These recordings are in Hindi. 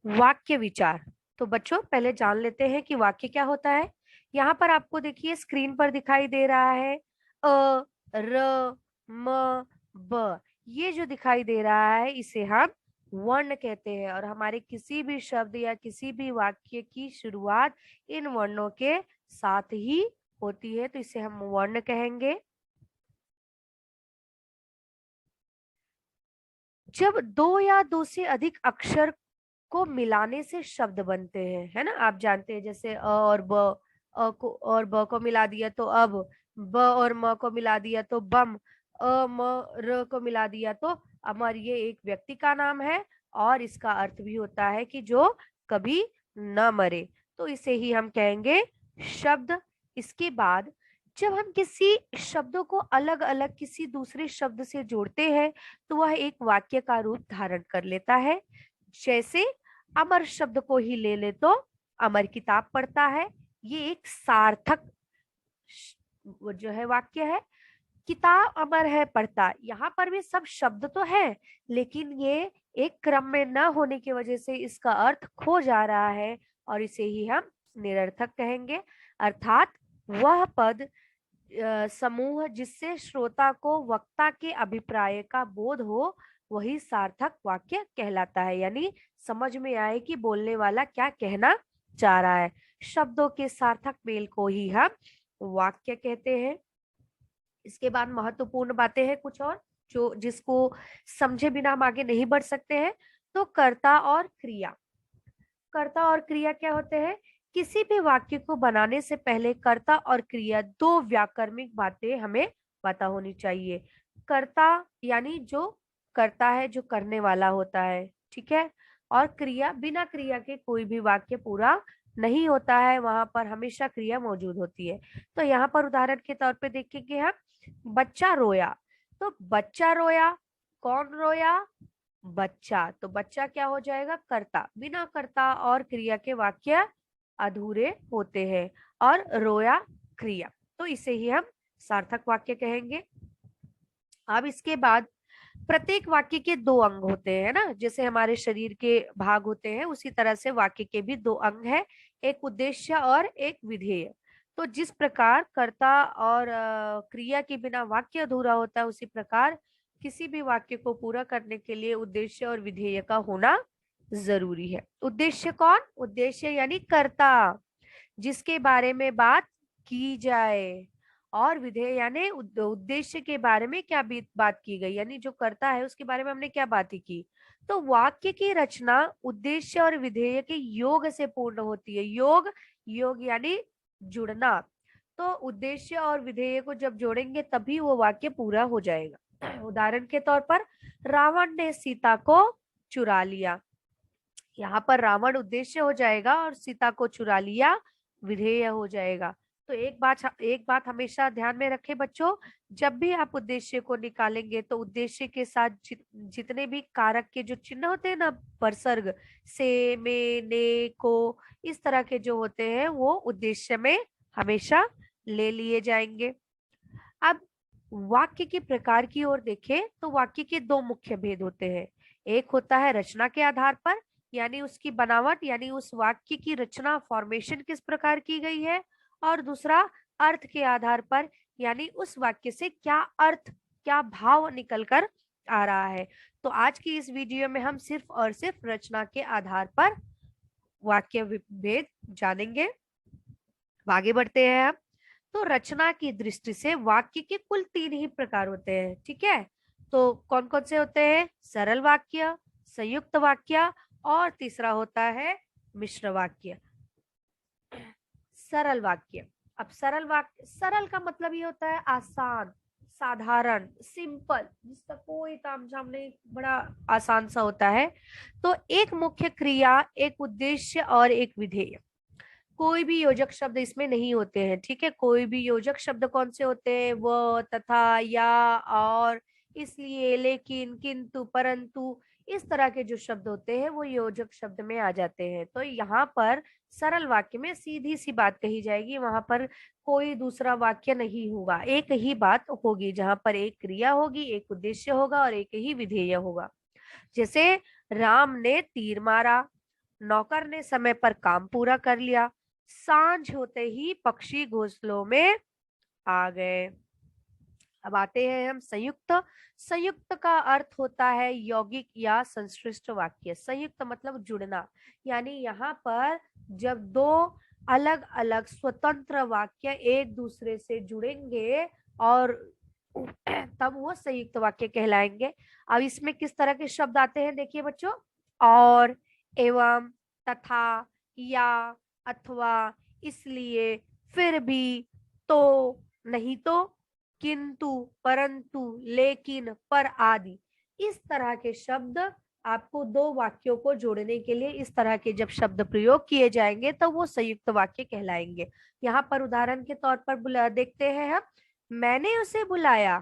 वाक्य विचार। तो बच्चों पहले जान लेते हैं कि वाक्य क्या होता है। यहाँ पर आपको देखिए स्क्रीन पर दिखाई दे रहा है अ, र, म, ब। ये जो दिखाई दे रहा है इसे हम वर्ण कहते हैं, और हमारे किसी भी शब्द या किसी भी वाक्य की शुरुआत इन वर्णों के साथ ही होती है, तो इसे हम वर्ण कहेंगे। जब दो या दो से अधिक अक्षर को मिलाने से शब्द बनते हैं, है ना, आप जानते हैं, जैसे अ और ब, अ को और ब को मिला दिया तो अब, ब और म को मिला दिया तो बम, अ म र को मिला दिया तो अमर। ये एक व्यक्ति का नाम है और इसका अर्थ भी होता है कि जो कभी न मरे, तो इसे ही हम कहेंगे शब्द। इसके बाद जब हम किसी शब्दों को अलग अलग किसी दूसरे शब्द से जोड़ते हैं तो वह एक वाक्य का रूप धारण कर लेता है। जैसे अमर शब्द को ही ले ले तो अमर किताब पढ़ता है, ये एक सार्थक वो जो है वाक्य है। किताब अमर है पढ़ता, यहाँ पर भी सब शब्द तो है, लेकिन ये एक क्रम में न होने की वजह से इसका अर्थ खो जा रहा है, और इसे ही हम निरर्थक कहेंगे। अर्थात वह पद समूह जिससे श्रोता को वक्ता के अभिप्राय का बोध हो, वही सार्थक वाक्य कहलाता है। यानी समझ में आए कि बोलने वाला क्या कहना चाह रहा है। शब्दों के सार्थक मेल को ही हम वाक्य कहते हैं। इसके बाद महत्वपूर्ण बातें हैं कुछ और, जो जिसको समझे बिना हम आगे नहीं बढ़ सकते हैं। तो कर्ता और क्रिया। कर्ता और क्रिया क्या होते हैं? किसी भी वाक्य को बनाने से पहले कर्ता और क्रिया दो व्याकरणिक बातें हमें पता होनी चाहिए। कर्ता यानी जो करता है, जो करने वाला होता है, ठीक है। और क्रिया, बिना क्रिया के कोई भी वाक्य पूरा नहीं होता है, वहां पर हमेशा क्रिया मौजूद होती है। तो यहाँ पर उदाहरण के तौर पे देखेंगे हम, बच्चा रोया। तो बच्चा रोया, कौन रोया? बच्चा। तो बच्चा क्या हो जाएगा? कर्ता। बिना कर्ता और क्रिया के वाक्य अधूरे होते हैं, और रोया क्रिया, तो इसे ही हम सार्थक वाक्य कहेंगे। अब इसके बाद प्रत्येक वाक्य के दो अंग होते हैं ना, जैसे हमारे शरीर के भाग होते हैं उसी तरह से वाक्य के भी दो अंग है, एक उद्देश्य और एक विधेय। तो जिस प्रकार कर्ता और क्रिया के बिना वाक्य अधूरा होता है, उसी प्रकार किसी भी वाक्य को पूरा करने के लिए उद्देश्य और विधेय का होना जरूरी है। उद्देश्य कौन? उद्देश्य यानी कर्ता, जिसके बारे में बात की जाए, और विधेय यानी उद्देश्य के बारे में क्या बात की गई, यानी जो करता है उसके बारे में हमने क्या बातें की। तो वाक्य की रचना उद्देश्य और विधेय के योग से पूर्ण होती है। योग, योग यानी जुड़ना। तो उद्देश्य और विधेय को जब जोड़ेंगे तभी वो वाक्य पूरा हो जाएगा। उदाहरण के तौर पर, रावण ने सीता को चुरा लिया। यहाँ पर रावण उद्देश्य हो जाएगा और सीता को चुरा लिया विधेय हो जाएगा। तो एक बात हमेशा ध्यान में रखें बच्चों, जब भी आप उद्देश्य को निकालेंगे तो उद्देश्य के साथ जितने भी कारक के जो चिन्ह होते हैं ना, परसर्ग, से, में, ने, को, इस तरह के जो होते हैं वो उद्देश्य में हमेशा ले लिए जाएंगे। अब वाक्य के प्रकार की ओर देखें तो वाक्य के दो मुख्य भेद होते हैं। एक होता है रचना के आधार पर, यानी उसकी बनावट, यानी उस वाक्य की रचना, फॉर्मेशन किस प्रकार की गई है। और दूसरा अर्थ के आधार पर, यानी उस वाक्य से क्या अर्थ, क्या भाव निकल कर आ रहा है। तो आज की इस वीडियो में हम सिर्फ और सिर्फ रचना के आधार पर वाक्य भेद जानेंगे। आगे बढ़ते हैं हम। तो रचना की दृष्टि से वाक्य के कुल तीन ही प्रकार होते हैं, ठीक है। तो कौन कौन से होते हैं? सरल वाक्य, संयुक्त वाक्य, और तीसरा होता है मिश्र वाक्य। सरल वाक्य। अब सरल वाक्य, सरल का मतलब ये होता है आसान, साधारण, सिंपल, जिसका कोई तामझाम नहीं, बड़ा आसान सा होता है। तो एक मुख्य क्रिया, एक उद्देश्य और एक विधेय। कोई भी योजक शब्द इसमें नहीं होते हैं, ठीक है। कोई भी योजक शब्द कौन से होते हैं? व, तथा, या, और, इसलिए, लेकिन, किंतु, परंतु, इस तरह के जो शब्द होते हैं वो योजक शब्द में आ जाते हैं। तो यहाँ पर सरल वाक्य में सीधी सी बात कही जाएगी, वहां पर कोई दूसरा वाक्य नहीं होगा, एक ही बात होगी, जहां पर एक क्रिया होगी, एक उद्देश्य होगा और एक ही विधेय होगा। जैसे राम ने तीर मारा, नौकर ने समय पर काम पूरा कर लिया। सांझ होते ही पक्षी घोंसलों में आ गए। अब आते हैं हम संयुक्त। संयुक्त का अर्थ होता है यौगिक या संश्लिष्ट वाक्य। संयुक्त मतलब जुड़ना, यानी यहाँ पर जब दो अलग अलग स्वतंत्र वाक्य एक दूसरे से जुड़ेंगे और तब वो संयुक्त वाक्य कहलाएंगे। अब इसमें किस तरह के शब्द आते हैं देखिए बच्चों। और, एवं, तथा, या, अथवा, इसलिए, फिर भी, तो, नहीं तो, किंतु, परंतु, लेकिन, पर आदि। इस तरह के शब्द आपको दो वाक्यों को जोड़ने के लिए इस तरह के जब शब्द प्रयोग किए जाएंगे तो वो संयुक्त वाक्य कहलाएंगे। यहाँ पर उदाहरण के तौर पर देखते हैं हम। मैंने उसे बुलाया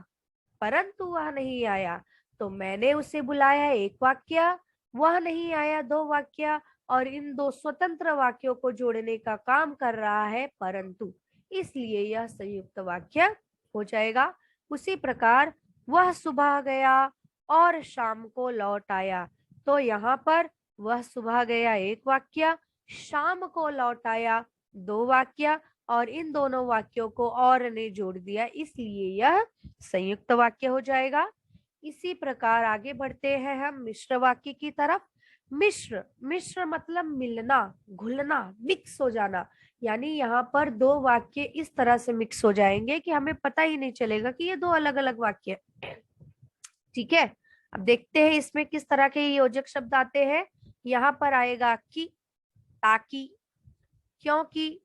परंतु वह नहीं आया, तो मैंने उसे बुलाया एक वाक्य, वह नहीं आया दो वाक्य, और इन दो स्वतंत्र वाक्यों को जोड़ने का काम कर रहा है परंतु, इसलिए यह संयुक्त वाक्य हो जाएगा। उसी प्रकार वह सुबह गया और शाम को लौट आया, तो यहाँ पर वह सुबह गया एक वाक्य, शाम को लौट आया दो वाक्य, और इन दोनों वाक्यों को और ने जोड़ दिया, इसलिए यह संयुक्त वाक्य हो जाएगा। इसी प्रकार आगे बढ़ते हैं हम मिश्र वाक्य की तरफ। मिश्र, मिश्र मतलब मिलना, घुलना, मिक्स हो जाना, यानी यहाँ पर दो वाक्य इस तरह से मिक्स हो जाएंगे कि हमें पता ही नहीं चलेगा कि ये दो अलग अलग वाक्य हैं। ठीक है, अब देखते हैं इसमें किस तरह के योजक शब्द आते हैं। यहाँ पर आएगा कि, ताकि, क्योंकि,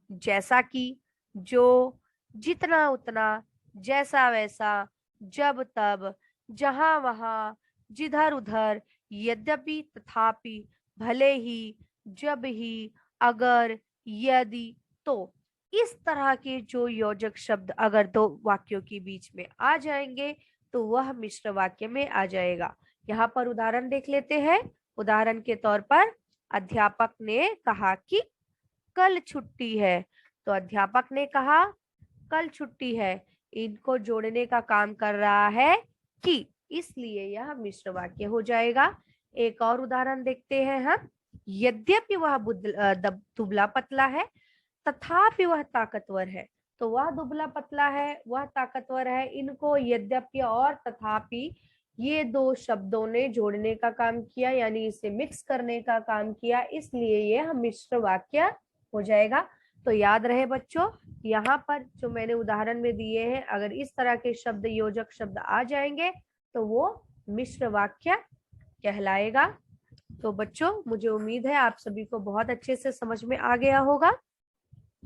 जैसा कि, जो, जितना उतना, जैसा वैसा, जब तब, जहां वहां, जिधर उधर, यद्यपि, तथापि, भले ही, जब ही, अगर, यदि, तो। इस तरह के जो योजक शब्द अगर दो वाक्यों के बीच में आ जाएंगे तो वह मिश्र वाक्य में आ जाएगा। यहाँ पर उदाहरण देख लेते हैं। उदाहरण के तौर पर अध्यापक ने कहा कि कल छुट्टी है, तो अध्यापक ने कहा कल छुट्टी है, इनको जोड़ने का काम कर रहा है कि, इसलिए यह मिश्र वाक्य हो जाएगा। एक और उदाहरण देखते हैं हम। यद्यपि वह दुबला पतला है तथापि वह ताकतवर है, तो वह दुबला पतला है वह ताकतवर है, इनको यद्यपि और तथापि ये दो शब्दों ने जोड़ने का काम किया, यानी इसे मिक्स करने का काम किया, इसलिए यह मिश्र वाक्य हो जाएगा। तो याद रहे बच्चों, यहाँ पर जो मैंने उदाहरण में दिए हैं अगर इस तरह के शब्द योजक शब्द आ जाएंगे तो वो मिश्र वाक्य कहलाएगा। तो बच्चों मुझे उम्मीद है आप सभी को बहुत अच्छे से समझ में आ गया होगा।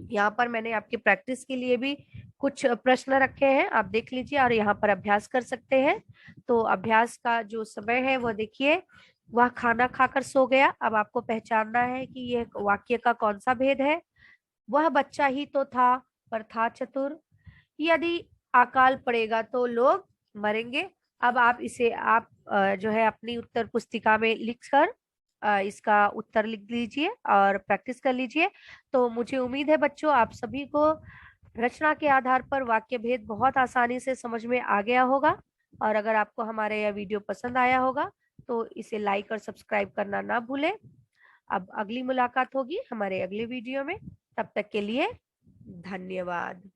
यहाँ पर मैंने आपकी प्रैक्टिस के लिए भी कुछ प्रश्न रखे हैं, आप देख लीजिए और यहाँ पर अभ्यास कर सकते हैं। तो अभ्यास का जो समय है वह देखिए, वह खाना खाकर सो गया। अब आपको पहचानना है कि यह वाक्य का कौन सा भेद है। वह बच्चा ही तो था पर था चतुर। यदि अकाल पड़ेगा तो लोग मरेंगे। अब आप इसे आप जो है अपनी उत्तर पुस्तिका में लिखकर इसका उत्तर लिख लीजिए और प्रैक्टिस कर लीजिए। तो मुझे उम्मीद है बच्चों आप सभी को रचना के आधार पर वाक्य भेद बहुत आसानी से समझ में आ गया होगा। और अगर आपको हमारा यह वीडियो पसंद आया होगा तो इसे लाइक और सब्सक्राइब करना ना भूलें। अब अगली मुलाकात होगी हमारे अगले वीडियो में, तब तक के लिए धन्यवाद।